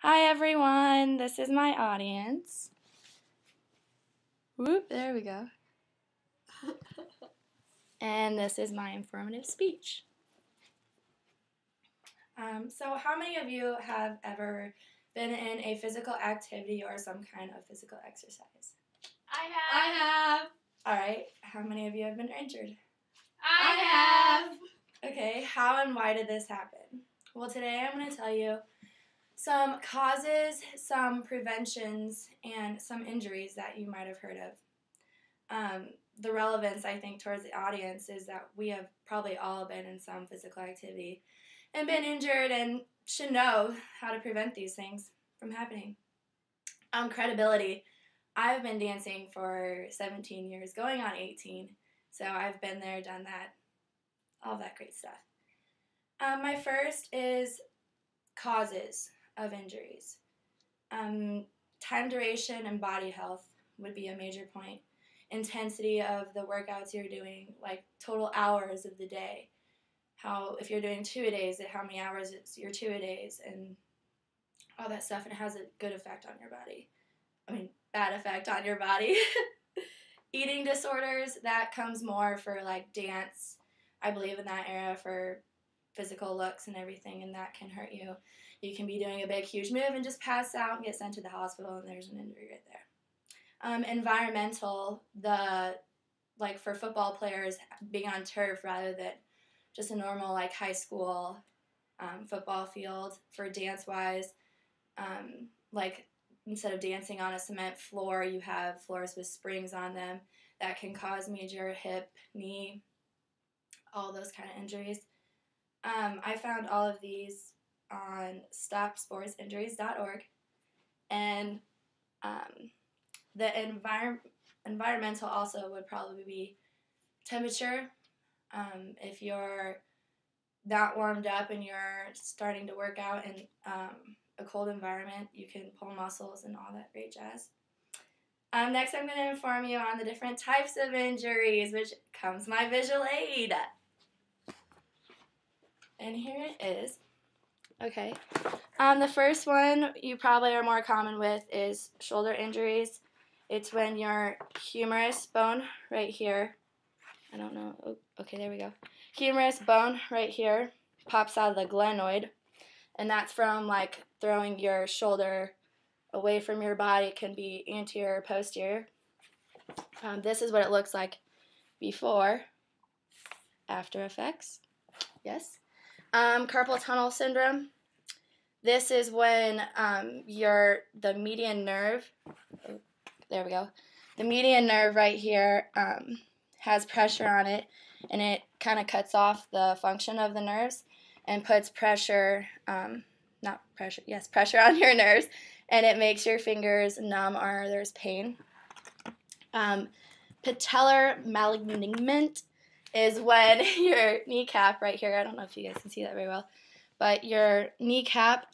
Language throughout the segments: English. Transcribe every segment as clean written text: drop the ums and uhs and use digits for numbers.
Hi everyone, this is my audience. Whoop, there we go. And this is my informative speech. So how many of you have ever been in a physical activity or some kind of physical exercise? I have. Alright, how many of you have been injured? I have. Okay, how and why did this happen? Well, today I'm going to tell you some causes, some preventions, and some injuries that you might have heard of. The relevance, I think, towards the audience is that we have probably all been in some physical activity and been injured and should know how to prevent these things from happening. Credibility. I've been dancing for 17 years, going on 18, so I've been there, done that, all that great stuff. My first is causes of injuries. Time duration and body health would be a major point. Intensity of the workouts you're doing, like total hours of the day. How, if you're doing 2-a-days, how many hours it's your 2-a-days, and all that stuff, and it has a good effect on your body. Bad effect on your body. Eating disorders, that comes more for like dance. I believe in that era for physical looks and everything, and that can hurt you. You can be doing a big, huge move and just pass out and get sent to the hospital, and there's an injury right there. Environmental, like for football players, being on turf rather than just a normal like high school football field. For dance-wise, like instead of dancing on a cement floor, you have floors with springs on them that can cause major hip, knee, all those kind of injuries. I found all of these on stopsportsinjuries.org, and the environmental also would probably be temperature. If you're not warmed up and you're starting to work out in a cold environment, you can pull muscles and all that great jazz. Next, I'm going to inform you on the different types of injuries, which comes my visual aid. And here it is. Okay. The first one you probably are more common with is shoulder injuries. It's when your humerus bone right here, I don't know, oh, okay, there we go. Humerus bone right here pops out of the glenoid, and that's from like throwing your shoulder away from your body. It can be anterior or posterior. This is what it looks like before, after effects. Yes. Carpal tunnel syndrome. This is when the median nerve, oh, there we go, the median nerve right here has pressure on it, and it kind of cuts off the function of the nerves and puts pressure, pressure on your nerves, and it makes your fingers numb or there's pain. Patellar malalignment is when your kneecap right here, I don't know if you guys can see that very well, but your kneecap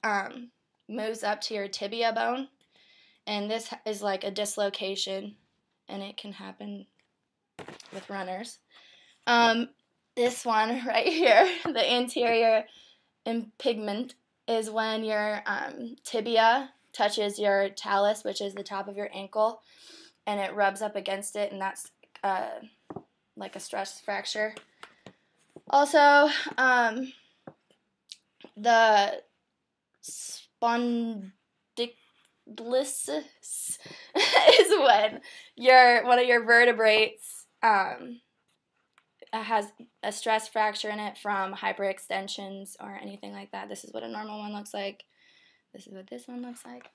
moves up to your tibia bone, and this is like a dislocation, and it can happen with runners. This one right here, the anterior impingement, is when your tibia touches your talus, which is the top of your ankle, and it rubs up against it, and that's like a stress fracture. Also, the spondylosis is when one of your vertebrates has a stress fracture in it from hyperextensions or anything like that. This is what a normal one looks like. This is what this one looks like.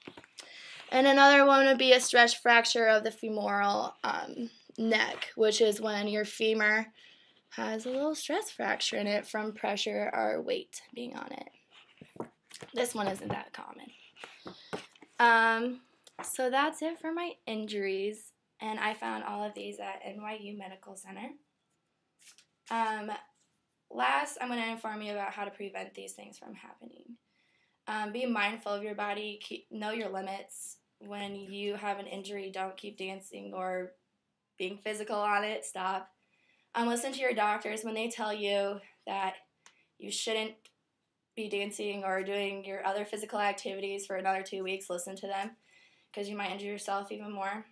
And another one would be a stress fracture of the femoral neck, which is when your femur has a little stress fracture in it from pressure or weight being on it. This one isn't that common. So that's it for my injuries, and I found all of these at NYU Medical Center. Last, I'm going to inform you about how to prevent these things from happening. Be mindful of your body. Know your limits. When you have an injury, don't keep dancing or being physical on it. Stop. Listen to your doctors when they tell you that you shouldn't be dancing or doing your other physical activities for another 2 weeks, listen to them because you might injure yourself even more.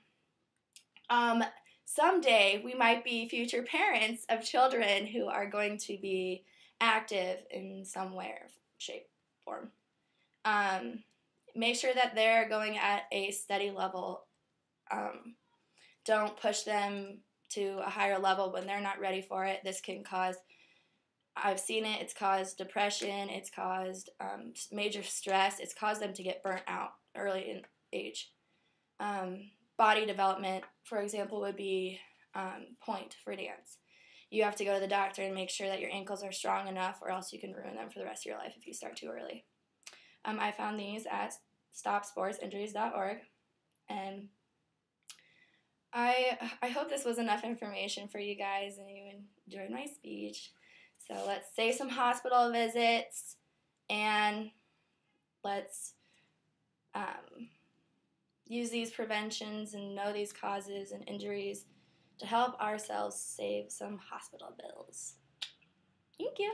Someday we might be future parents of children who are going to be active in some way or shape, form. Make sure that they're going at a steady level. Don't push them to a higher level when they're not ready for it. This can cause, I've seen it, it's caused depression, it's caused major stress, it's caused them to get burnt out early in age. Body development, for example, would be point for dance. You have to go to the doctor and make sure that your ankles are strong enough, or else you can ruin them for the rest of your life if you start too early. I found these at stopsportsinjuries.org, and I hope this was enough information for you guys and you enjoyed my speech. So let's save some hospital visits, and let's use these preventions and know these causes and injuries to help ourselves save some hospital bills. Thank you.